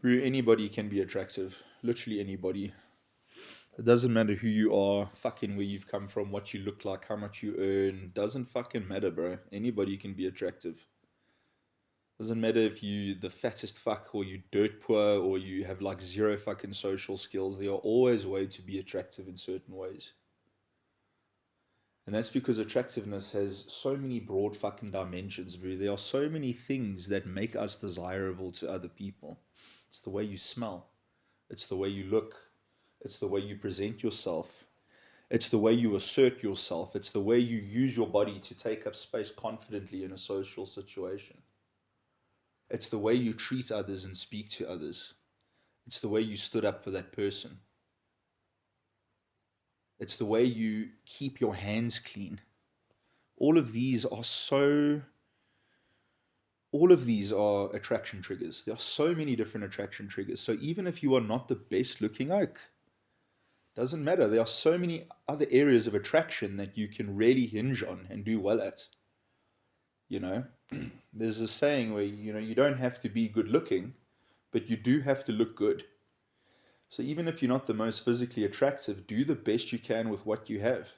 Anybody can be attractive. Literally anybody. It doesn't matter who you are, fucking where you've come from, what you look like, how much you earn. Doesn't fucking matter, bro. Anybody can be attractive. Doesn't matter if you the fattest fuck or you dirt poor or you have like zero fucking social skills. There are always ways to be attractive in certain ways. And that's because attractiveness has so many broad fucking dimensions, bro. There are so many things that make us desirable to other people. It's the way you smell. It's the way you look. It's the way you present yourself. It's the way you assert yourself. It's the way you use your body to take up space confidently in a social situation. It's the way you treat others and speak to others. It's the way you stood up for that person. It's the way you keep your hands clean. All of these are so all of these are attraction triggers. There are so many different attraction triggers. So even if you are not the best looking oak, doesn't matter. There are so many other areas of attraction that you can really hinge on and do well at. You know, there's a saying where you don't have to be good looking, but you do have to look good. So even if you're not the most physically attractive, do the best you can with what you have.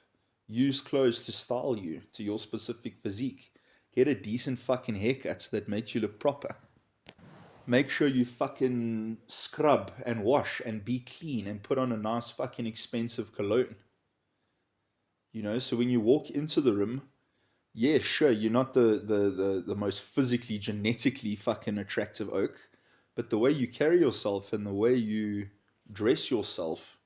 Use clothes to style you to your specific physique. Get a decent fucking haircut that makes you look proper. Make sure you fucking scrub and wash and be clean and put on a nice fucking expensive cologne. So when you walk into the room, yeah, sure, you're not the most physically, genetically fucking attractive oak, but the way you carry yourself and the way you dress yourself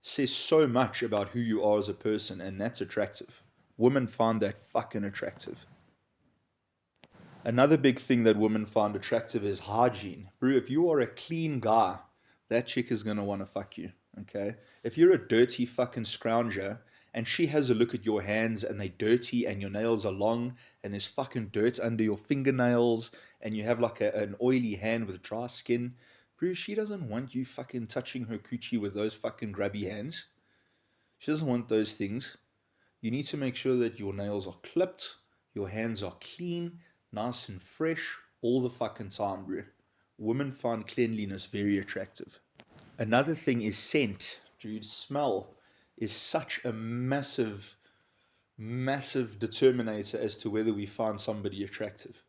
says so much about who you are as a person, and that's attractive. Women find that fucking attractive. Another big thing that women find attractive is hygiene. Bro, if you are a clean guy, that chick is gonna wanna fuck you. Okay? If you're a dirty fucking scrounger and she has a look at your hands and they're dirty and your nails are long and there's fucking dirt under your fingernails and you have like an oily hand with dry skin, bro, she doesn't want you fucking touching her coochie with those fucking grubby hands. She doesn't want those things. You need to make sure that your nails are clipped, your hands are clean, nice and fresh all the fucking time, bro. Women find cleanliness very attractive. Another thing is scent, dude. Smell is such a massive, massive determinator as to whether we find somebody attractive.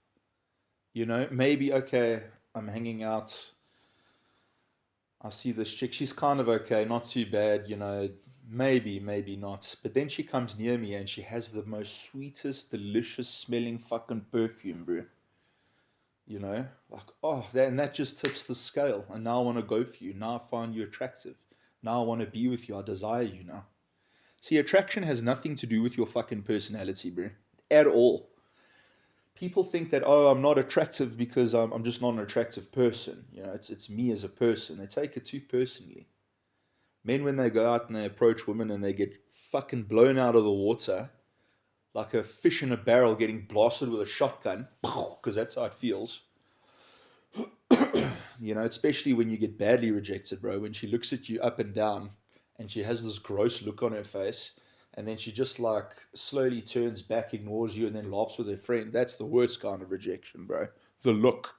Maybe, okay, I'm hanging out, I see this chick, she's kind of okay, not too bad, maybe, maybe not. But then she comes near me and she has the most sweetest, delicious smelling fucking perfume, bro. Like, oh, and that just tips the scale. And now I want to go for you. Now I find you attractive. Now I want to be with you. I desire you now. See, attraction has nothing to do with your fucking personality, bro. At all. People think that, oh, I'm not attractive because I'm just not an attractive person. It's me as a person. They take it too personally. Men, when they go out and they approach women and they get fucking blown out of the water, like a fish in a barrel getting blasted with a shotgun, because that's how it feels. Especially when you get badly rejected, bro, when she looks at you up and down and she has this gross look on her face and then she just like slowly turns back, ignores you, and then laughs with her friend. That's the worst kind of rejection, bro. The look.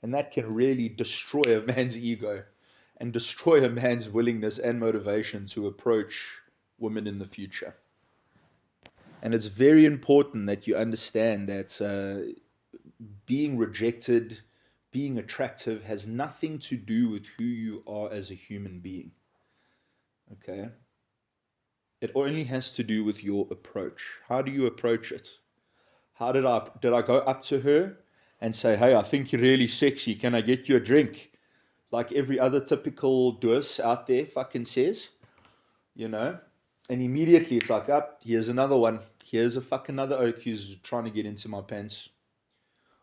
And that can really destroy a man's ego and destroy a man's willingness and motivation to approach women in the future. And it's very important that you understand that being rejected, being attractive, has nothing to do with who you are as a human being. Okay? It only has to do with your approach. How do you approach it? How did I go up to her and say, "Hey, I think you're really sexy. Can I get you a drink?" Like every other typical dus out there fucking says, you know? And immediately it's like, up, here's another one. Here's a fucking another oak who's trying to get into my pants.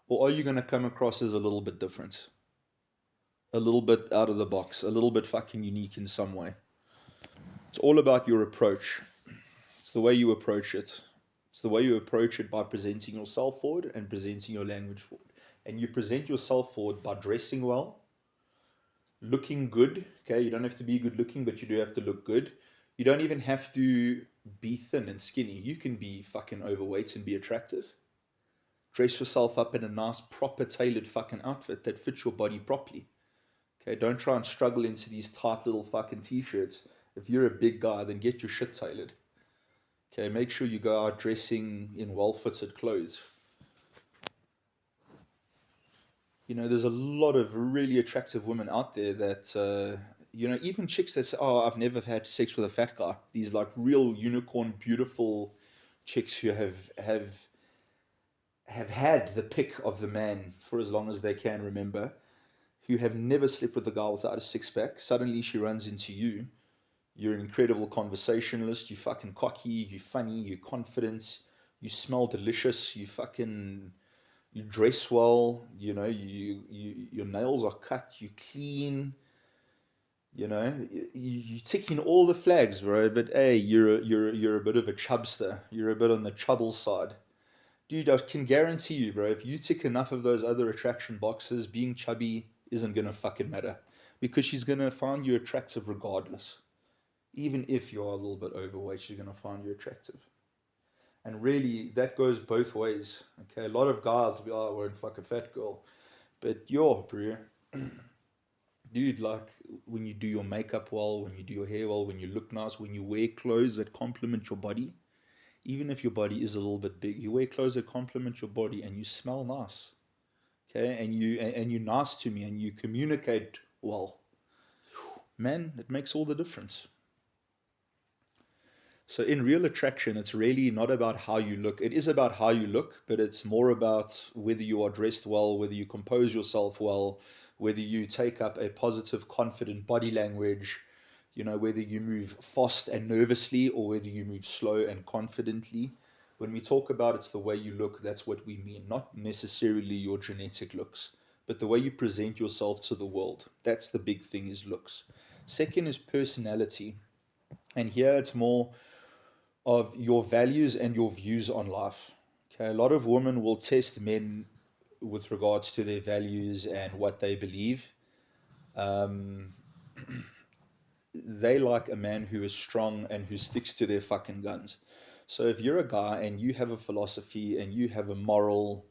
Or are you going to come across as a little bit different? A little bit out of the box, a little bit fucking unique in some way. It's all about your approach. It's the way you approach it. It's the way you approach it by presenting yourself forward and presenting your language forward. And you present yourself forward by dressing well, looking good. Okay, you don't have to be good looking, but you do have to look good. You don't even have to be thin and skinny. You can be fucking overweight and be attractive. Dress yourself up in a nice, proper, tailored fucking outfit that fits your body properly. Okay, don't try and struggle into these tight little fucking t-shirts. If you're a big guy, then get your shit tailored. Okay, make sure you go out dressing in well-fitted clothes. You know, there's a lot of really attractive women out there that, even chicks that say, oh, I've never had sex with a fat guy. These like real unicorn, beautiful chicks who have had the pick of the man for as long as they can remember, who have never slept with a guy without a six pack. Suddenly she runs into you. You're an incredible conversationalist. You fucking cocky. You funny. You confident. You smell delicious. You dress well. You know your nails are cut. You clean. You know you ticking all the flags, bro. But hey, you're a bit of a chubster. You're a bit on the trouble side. Dude, I can guarantee you, bro, if you tick enough of those other attraction boxes, being chubby isn't gonna fucking matter. Because she's gonna find you attractive regardless. Even if you are a little bit overweight, she's gonna find you attractive. And really, that goes both ways. Okay, a lot of guys will be, oh, I won't fuck a fat girl. But yo, bro, dude, like when you do your makeup well, when you do your hair well, when you look nice, when you wear clothes that complement your body, even if your body is a little bit big, you wear clothes that complement your body and you smell nice. Okay, and you're nice to me and you communicate well. Man, it makes all the difference. So in real attraction, it's really not about how you look. It is about how you look, but it's more about whether you are dressed well, whether you compose yourself well, whether you take up a positive, confident body language, whether you move fast and nervously or whether you move slow and confidently. When we talk about it's the way you look, that's what we mean, not necessarily your genetic looks, but the way you present yourself to the world. That's the big thing is looks. Second is personality. And here it's more of your values and your views on life. Okay, a lot of women will test men with regards to their values and what they believe. Um, they like a man who is strong and who sticks to their fucking guns. So if you're a guy and you have a philosophy and you have a moral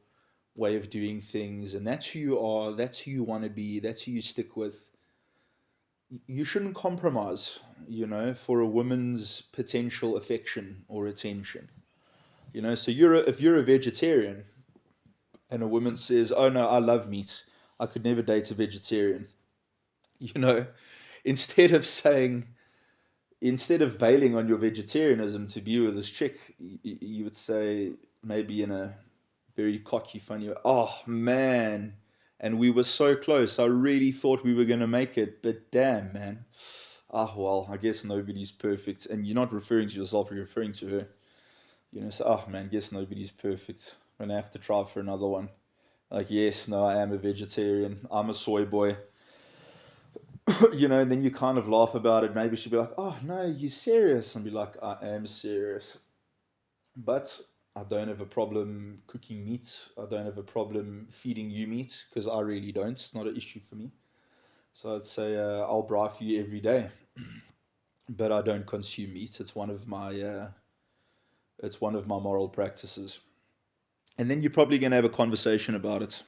way of doing things and that's who you are, that's who you want to be, that's who you stick with, you shouldn't compromise, for a woman's potential affection or attention. So if you're a vegetarian and a woman says, "Oh no, I love meat. I could never date a vegetarian." You know, instead of saying instead of bailing on your vegetarianism to be with this chick, you would say maybe in a very cocky, funny way, "Oh man, and we were so close. I really thought we were going to make it, but damn, man. Ah, well, I guess nobody's perfect." And you're not referring to yourself, you're referring to her. So, oh man, guess nobody's perfect. I'm gonna have to try for another one. Like, yes, no, I am a vegetarian. I'm a soy boy. And then you kind of laugh about it. Maybe she'd be like, "Oh no, you serious?" And be like, "I am serious." But I don't have a problem cooking meat. I don't have a problem feeding you meat because I really don't. It's not an issue for me. So I'd say I'll braai for you every day, but I don't consume meat. It's one of my moral practices. And then you're probably going to have a conversation about it.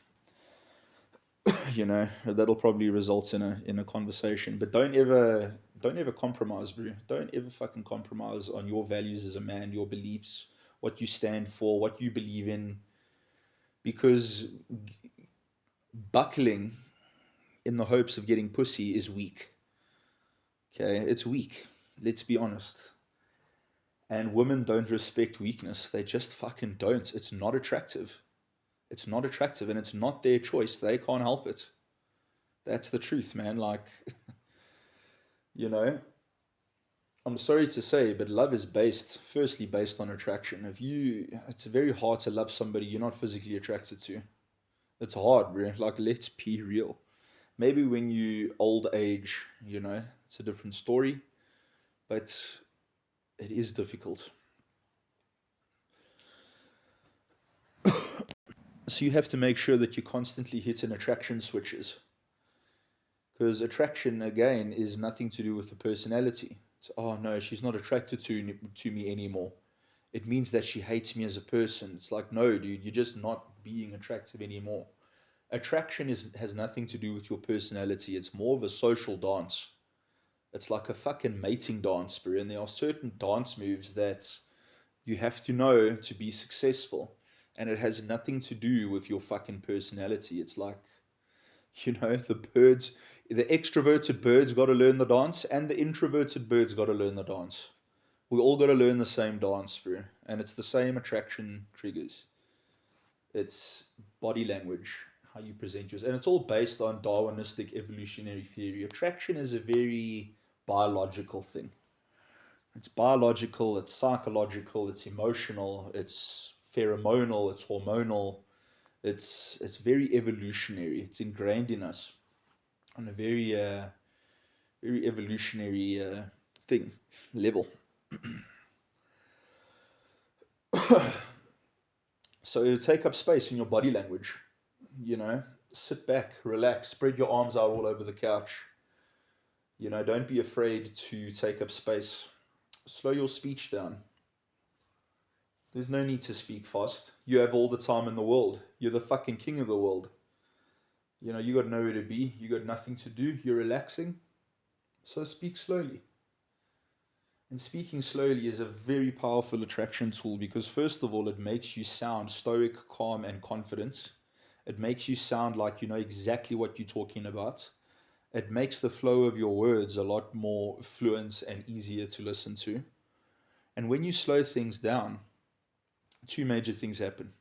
That'll probably result in a conversation. But don't ever compromise, bro. Don't ever fucking compromise on your values as a man, your beliefs, what you stand for, what you believe in, because buckling in the hopes of getting pussy is weak. Okay, it's weak. Let's be honest. And women don't respect weakness. They just fucking don't. It's not attractive. It's not attractive and it's not their choice. They can't help it. That's the truth, man. Like, you know, I'm sorry to say, but love is firstly based on attraction. It's very hard to love somebody you're not physically attracted to. It's hard, bro. Like, let's be real. Maybe when you old age, it's a different story, but it is difficult. So you have to make sure that you constantly hit an attraction switches. Because attraction, again, is nothing to do with the personality. It's, oh no, she's not attracted to me anymore. it means that she hates me as a person. It's like, no, dude, you're just not being attractive anymore. Attraction has nothing to do with your personality. It's more of a social dance. It's like a fucking mating dance, bro. And there are certain dance moves that you have to know to be successful. And it has nothing to do with your fucking personality. It's like, the birds, the extroverted birds got to learn the dance, and the introverted birds got to learn the dance. We all got to learn the same dance, bro. And it's the same attraction triggers. It's body language, how you present yourself. And it's all based on Darwinistic evolutionary theory. Attraction is a very biological thing. It's biological, it's psychological, it's emotional, it's pheromonal, it's hormonal. It's very evolutionary. It's ingrained in us on a very evolutionary thing level. So it'll take up space in your body language. Sit back, relax, spread your arms out all over the couch. Don't be afraid to take up space. Slow your speech down. There's no need to speak fast. You have all the time in the world. You're the fucking king of the world. You got nowhere to be. You got nothing to do. You're relaxing. So speak slowly. And speaking slowly is a very powerful attraction tool because, first of all, it makes you sound stoic, calm, and confident. It makes you sound like you know exactly what you're talking about. It makes the flow of your words a lot more fluent and easier to listen to. And when you slow things down, two major things happen.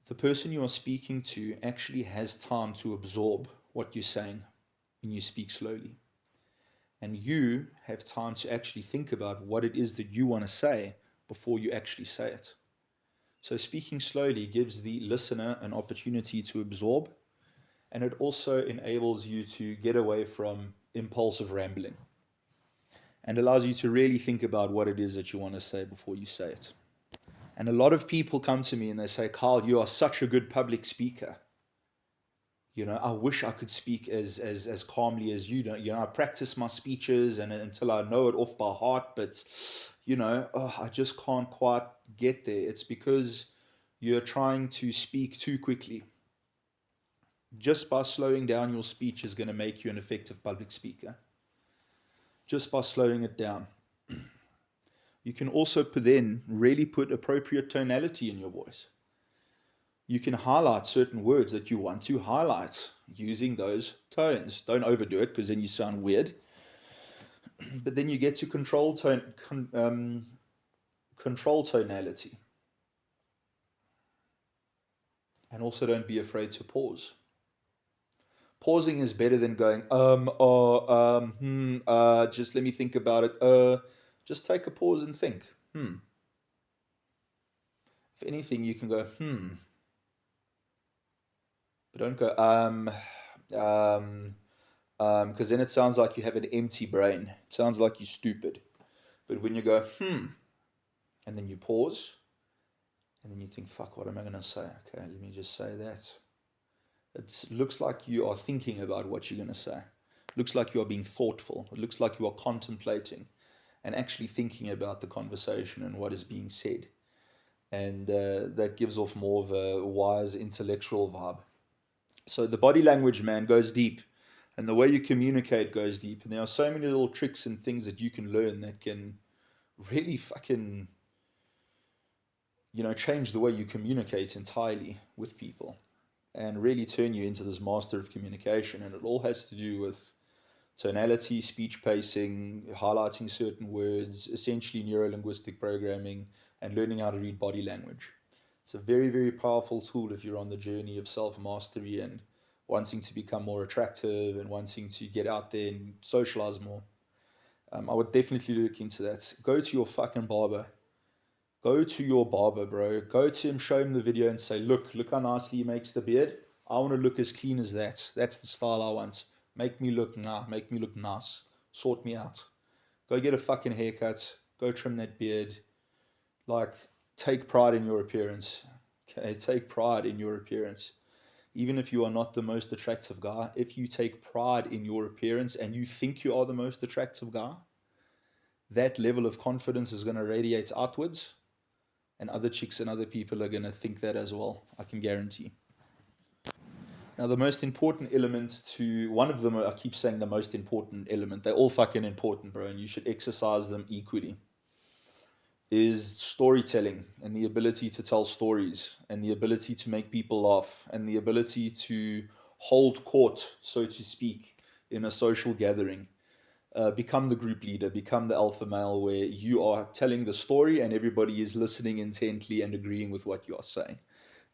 The person you are speaking to actually has time to absorb what you're saying when you speak slowly. And you have time to actually think about what it is that you want to say before you actually say it. So speaking slowly gives the listener an opportunity to absorb, and it also enables you to get away from impulsive rambling and allows you to really think about what it is that you want to say before you say it. And a lot of people come to me and they say, Carl, you are such a good public speaker. I wish I could speak as calmly as you do. I practice my speeches and until I know it off by heart, but I just can't quite get there. It's because you're trying to speak too quickly. Just by slowing down your speech is going to make you an effective public speaker. Just by slowing it down. You can also then really put appropriate tonality in your voice. You can highlight certain words that you want to highlight using those tones. Don't overdo it because then you sound weird. But then you get to control tonality. And also don't be afraid to pause. Pausing is better than going, just let me think about it. Just take a pause and think. If anything, you can go, but don't go, because then it sounds like you have an empty brain. It sounds like you're stupid. But when you go, and then you pause, and then you think, fuck, what am I going to say? Okay, let me just say that. It looks like you are thinking about what you're going to say. It looks like you are being thoughtful. It looks like you are contemplating and actually thinking about the conversation and what is being said. And that gives off more of a wise intellectual vibe. So the body language, man, goes deep. And the way you communicate goes deep. And there are so many little tricks and things that you can learn that can really fucking, change the way you communicate entirely with people and really turn you into this master of communication. And it all has to do with tonality, speech pacing, highlighting certain words, essentially neuro-linguistic programming, and learning how to read body language. It's a very, very powerful tool if you're on the journey of self-mastery and wanting to become more attractive and wanting to get out there and socialize more. I would definitely look into that. Go to your fucking barber. Go to your barber, bro. Go to him, show him the video and say, look how nicely he makes the beard. I want to look as clean as that. That's the style I want. Make me look nice. Sort me out. Go get a fucking haircut. Go trim that beard. Like, take pride in your appearance. Okay, take pride in your appearance. Even if you are not the most attractive guy, if you take pride in your appearance and you think you are the most attractive guy, that level of confidence is going to radiate outwards, and other chicks and other people are going to think that as well. I can guarantee. Now, the most important element to one of them, I keep saying the most important element, they're all fucking important, bro, and you should exercise them equally, is storytelling and the ability to tell stories and the ability to make people laugh and the ability to hold court, so to speak, in a social gathering. Become the group leader, become the alpha male where you are telling the story and everybody is listening intently and agreeing with what you are saying.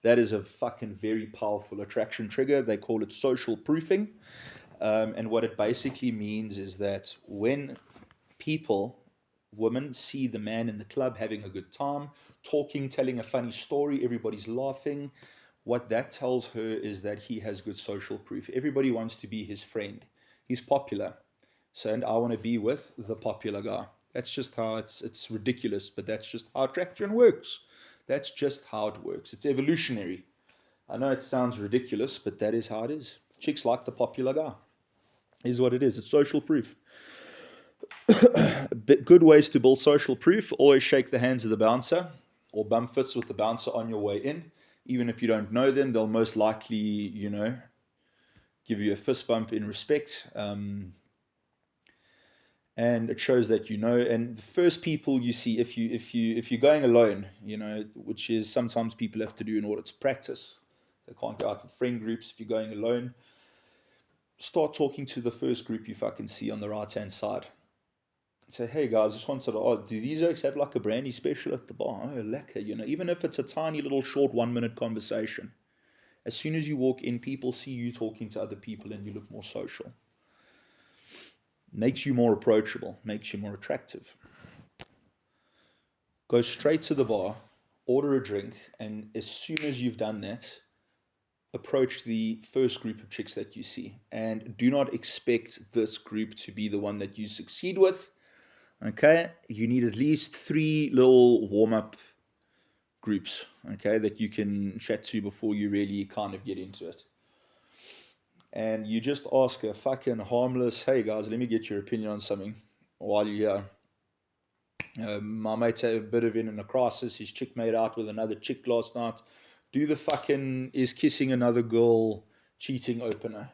That is a fucking very powerful attraction trigger. They call it social proofing. And what it basically means is that when people, women, see the man in the club having a good time, talking, telling a funny story, everybody's laughing, what that tells her is that he has good social proof. Everybody wants to be his friend. He's popular. So, and I want to be with the popular guy. That's just how it's ridiculous, but that's just how attraction works. That's just how it works. It's evolutionary. I know it sounds ridiculous, but that is how it is. Chicks like the popular guy. Is what it is. It's social proof. Good ways to build social proof. Always shake the hands of the bouncer or bum fits with the bouncer on your way in. Even if you don't know them, they'll most likely, give you a fist bump in respect. And it shows that you know. And the first people you see, if you're going alone, which is sometimes people have to do in order to practice. They can't go out with friend groups. If you're going alone, start talking to the first group you fucking see on the right hand side. Say, hey guys, just wanted to ask, do these oaks have like a brandy special at the bar? Oh, lekker, even if it's a tiny little short 1 minute conversation. As soon as you walk in, people see you talking to other people and you look more social. Makes you more approachable, makes you more attractive. Go straight to the bar, order a drink, and as soon as you've done that, approach the first group of chicks that you see. And do not expect this group to be the one that you succeed with. Okay, you need at least 3 little warm-up groups, okay, that you can chat to before you really kind of get into it. And you just ask a fucking harmless, hey guys, let me get your opinion on something while you're here. My mate's had a bit of it in a crisis. His chick made out with another chick last night. Do the fucking is kissing another girl cheating opener,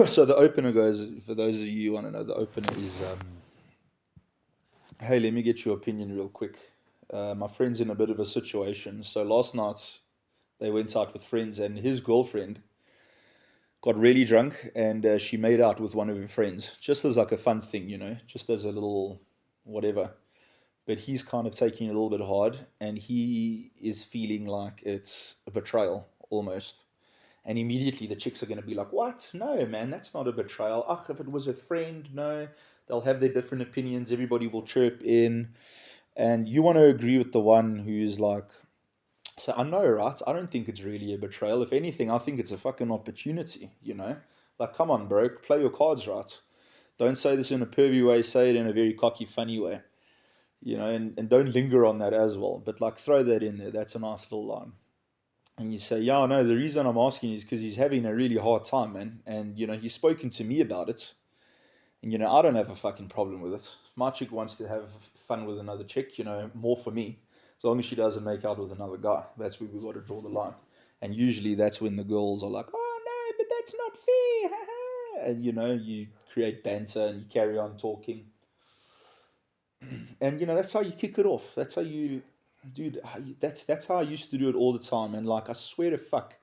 So the opener goes, for those of you who want to know, the opener is, hey, let me get your opinion real quick. My friend's in a bit of a situation. So last night they went out with friends and his girlfriend got really drunk and she made out with one of her friends, just as like a fun thing, just as a little whatever. But he's kind of taking it a little bit hard and he is feeling like it's a betrayal almost. And immediately the chicks are going to be like, what? No, man, that's not a betrayal. Ach, if it was a friend, no. They'll have their different opinions. Everybody will chirp in. And you want to agree with the one who's like, so I know, right? I don't think it's really a betrayal. If anything, I think it's a fucking opportunity. Like, come on, bro, play your cards right. Don't say this in a pervy way. Say it in a very cocky, funny way. And don't linger on that as well. But like, throw that in there. That's a nice little line. And you say, yeah, no, the reason I'm asking is because he's having a really hard time, man. And, he's spoken to me about it. And, I don't have a fucking problem with it. If my chick wants to have fun with another chick, more for me. As long as she doesn't make out with another guy. That's where we've got to draw the line. And usually that's when the girls are like, oh, no, but that's not fair. And, you create banter and you carry on talking. And, that's how you kick it off. That's how you... Dude, that's how I used to do it all the time. And, like, I swear to fuck,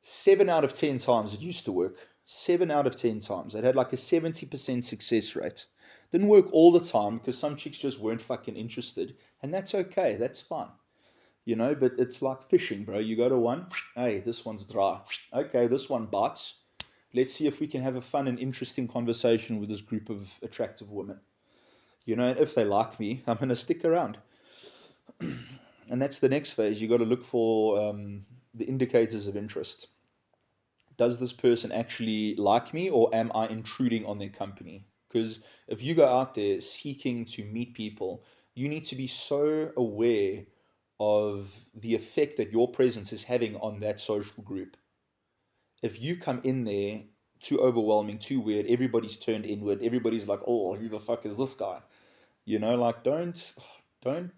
7 out of 10 times it used to work. 7 out of 10 times. It had like a 70% success rate. Didn't work all the time because some chicks just weren't fucking interested. And that's okay. That's fine. But it's like fishing, bro. You go to one, hey, this one's dry. Okay, this one bites. Let's see if we can have a fun and interesting conversation with this group of attractive women. And if they like me, I'm going to stick around. And that's the next phase. You got to look for the indicators of interest. Does this person actually like me or am I intruding on their company? Because if you go out there seeking to meet people, you need to be so aware of the effect that your presence is having on that social group. If you come in there too overwhelming, too weird. Everybody's turned inward. Everybody's like, oh, who the fuck is this guy? Like don't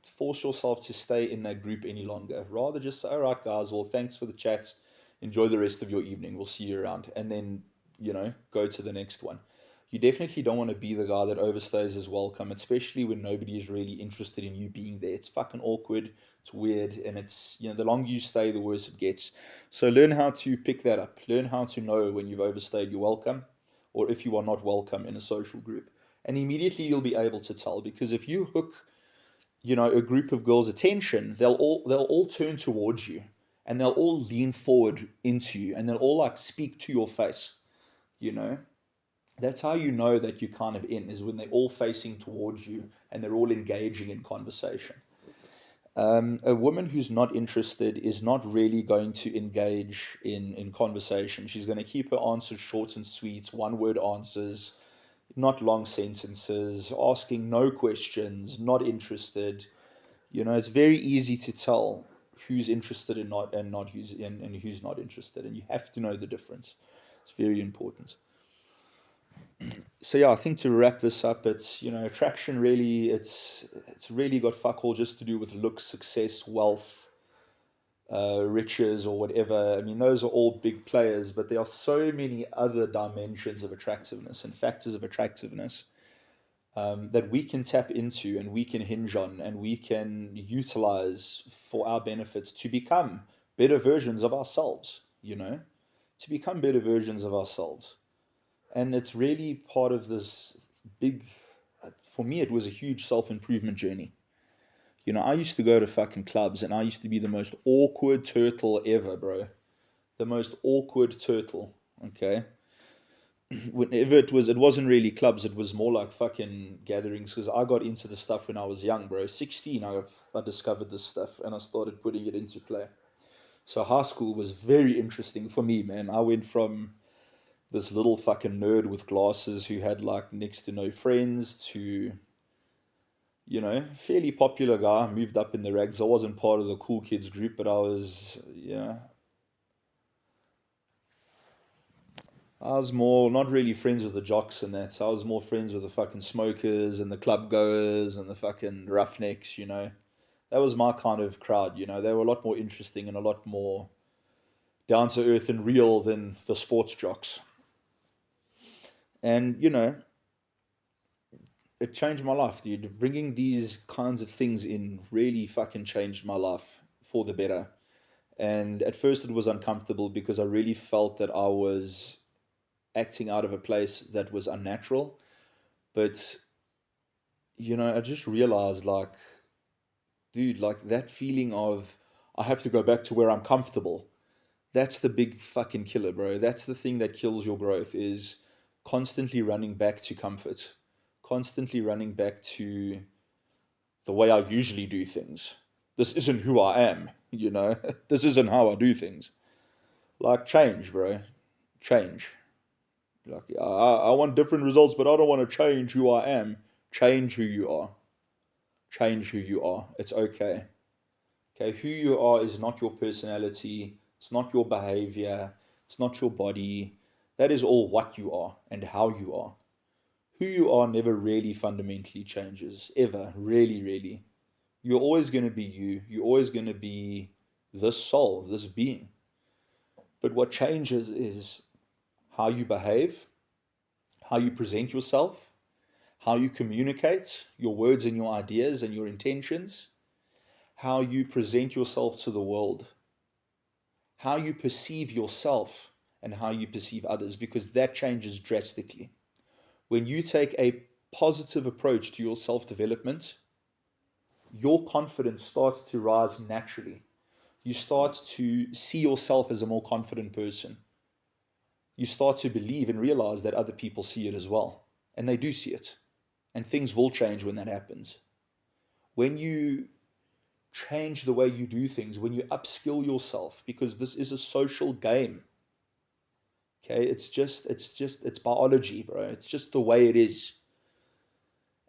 force yourself to stay in that group any longer. Rather just say, all right, guys, well, thanks for the chat. Enjoy the rest of your evening. We'll see you around. And then, go to the next one. You definitely don't want to be the guy that overstays his welcome, especially when nobody is really interested in you being there. It's fucking awkward. It's weird. And it's, the longer you stay, the worse it gets. So learn how to pick that up. Learn how to know when you've overstayed your welcome or if you are not welcome in a social group. And immediately you'll be able to tell, because if you hook, a group of girls' attention, they'll all turn towards you and they'll all lean forward into you and they'll all like speak to your face, you know. That's how you know that you're kind of in, is when they're all facing towards you and they're all engaging in conversation. A woman who's not interested is not really going to engage in conversation. She's going to keep her answers short and sweet, one word answers, not long sentences, asking no questions, not interested. It's very easy to tell who's interested and not and who's not interested, and you have to know the difference. It's very important. So yeah, I think to wrap this up, it's attraction really, it's really got fuck all just to do with looks, success, wealth, riches, or whatever. I mean, those are all big players, but there are so many other dimensions of attractiveness and factors of attractiveness that we can tap into and we can hinge on and we can utilize for our benefits to become better versions of ourselves, to become better versions of ourselves. And it's really part of this big, for me, it was a huge self improvement journey. I used to go to fucking clubs and I used to be the most awkward turtle ever, bro. The most awkward turtle. Okay. Whenever it wasn't really clubs, it was more like fucking gatherings, because I got into the stuff when I was young, bro. 16, I discovered this stuff and I started putting it into play. So high school was very interesting for me, man. I went from this little fucking nerd with glasses who had like next to no friends to, fairly popular guy. Moved up in the ranks. I wasn't part of the cool kids group, but I was more not really friends with the jocks and that. So I was more friends with the fucking smokers and the club goers and the fucking roughnecks. That was my kind of crowd. They were a lot more interesting and a lot more down to earth and real than the sports jocks. And, it changed my life, dude. Bringing these kinds of things in really fucking changed my life for the better. And at first it was uncomfortable because I really felt that I was acting out of a place that was unnatural. But, I just realized, like, dude, like that feeling of I have to go back to where I'm comfortable. That's the big fucking killer, bro. That's the thing that kills your growth, is constantly running back to comfort, constantly running back to the way I usually do things. This isn't who I am. This isn't how I do things. Like, change, bro. Change. Like, I want different results, but I don't want to change who I am. Change who you are. Change who you are. It's okay. Okay, who you are is not your personality. It's not your behavior. It's not your body. That is all what you are and how you are. Who you are never really fundamentally changes, ever, really, really. You're always going to be you. You're always going to be this soul, this being. But what changes is how you behave, how you present yourself, how you communicate your words and your ideas and your intentions, how you present yourself to the world, how you perceive yourself and how you perceive others, because that changes drastically. When you take a positive approach to your self development, your confidence starts to rise naturally. You start to see yourself as a more confident person. You start to believe and realize that other people see it as well. And they do see it. And things will change when that happens. When you change the way you do things, when you upskill yourself, because this is a social game. Okay, it's biology, bro. It's just the way it is.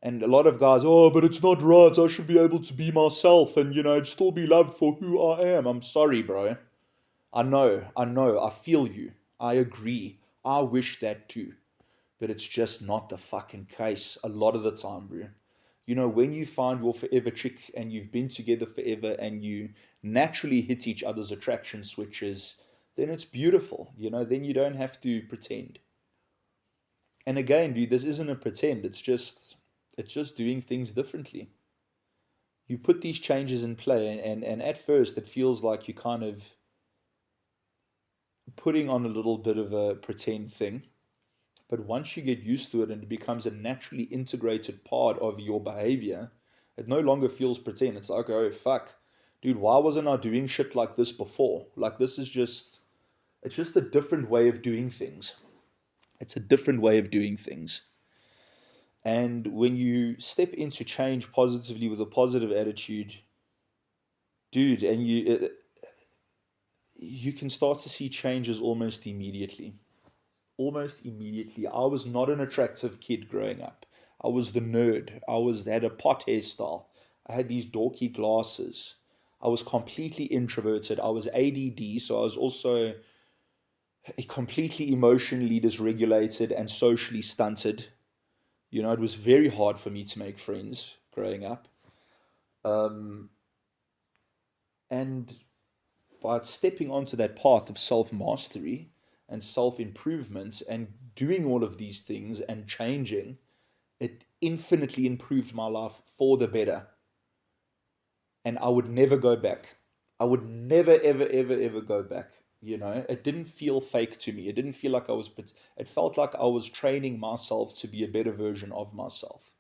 And a lot of guys, oh, but it's not right. I should be able to be myself and, still be loved for who I am. I'm sorry, bro. I know. I feel you. I agree. I wish that too. But it's just not the fucking case a lot of the time, bro. You know, when you find your forever chick and you've been together forever and you naturally hit each other's attraction switches, then it's beautiful. You know, then you don't have to pretend. And again, dude, this isn't a pretend. It's just doing things differently. You put these changes in play, and at first it feels like you kind of putting on a little bit of a pretend thing. But once you get used to it and it becomes a naturally integrated part of your behavior, it no longer feels pretend. It's like, oh, fuck. Dude, why wasn't I doing shit like this before? Like, it's just a different way of doing things. It's a different way of doing things. And when you step into change positively with a positive attitude, dude, and you can start to see changes almost immediately. Almost immediately. I was not an attractive kid growing up. I was the nerd. Had a pot hairstyle. I had these dorky glasses. I was completely introverted. I was ADD, so I was also completely emotionally dysregulated and socially stunted. You know, it was very hard for me to make friends growing up. Um, and by stepping onto that path of self mastery and self improvement and doing all of these things and changing, it infinitely improved my life for the better. And I would never go back. I would never, ever, ever, ever go back. You know, it didn't feel fake to me. It didn't feel like it felt like I was training myself to be a better version of myself.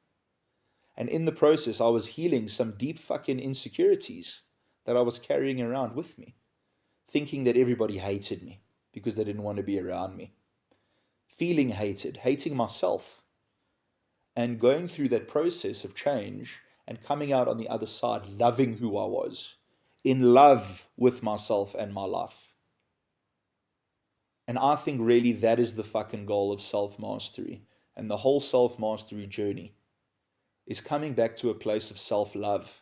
And in the process, I was healing some deep fucking insecurities that I was carrying around with me, thinking that everybody hated me because they didn't want to be around me, feeling hated, hating myself, and going through that process of change and coming out on the other side loving who I was, in love with myself and my life. And I think really that is the fucking goal of self mastery. And the whole self mastery journey is coming back to a place of self love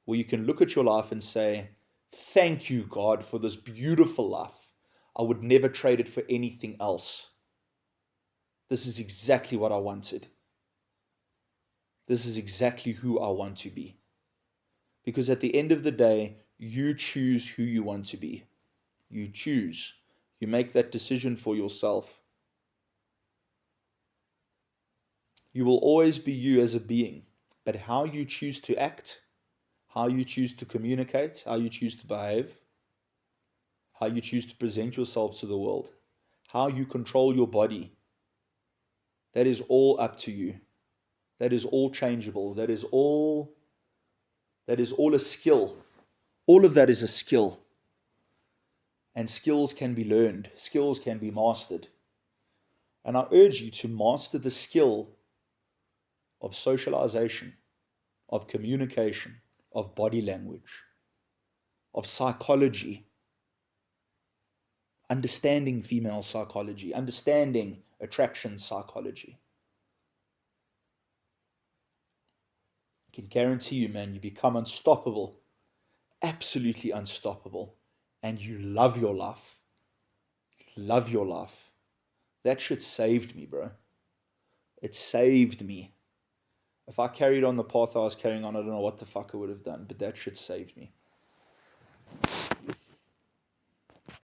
where you can look at your life and say, thank you, God, for this beautiful life. I would never trade it for anything else. This is exactly what I wanted. This is exactly who I want to be. Because at the end of the day, you choose who you want to be. You choose. You make that decision for yourself. You will always be you as a being. But how you choose to act, how you choose to communicate, how you choose to behave, how you choose to present yourself to the world, how you control your body, that is all up to you. That is all changeable. That is all a skill. All of that is a skill. And skills can be learned. Skills can be mastered. And I urge you to master the skill of socialization, of communication, of body language, of psychology, understanding female psychology, understanding attraction psychology. I can guarantee you, man, you become unstoppable, absolutely unstoppable, and you love your life. Love your life. That shit saved me, bro. It saved me. If I carried on the path I was carrying on, I don't know what the fuck I would have done, but that shit saved me.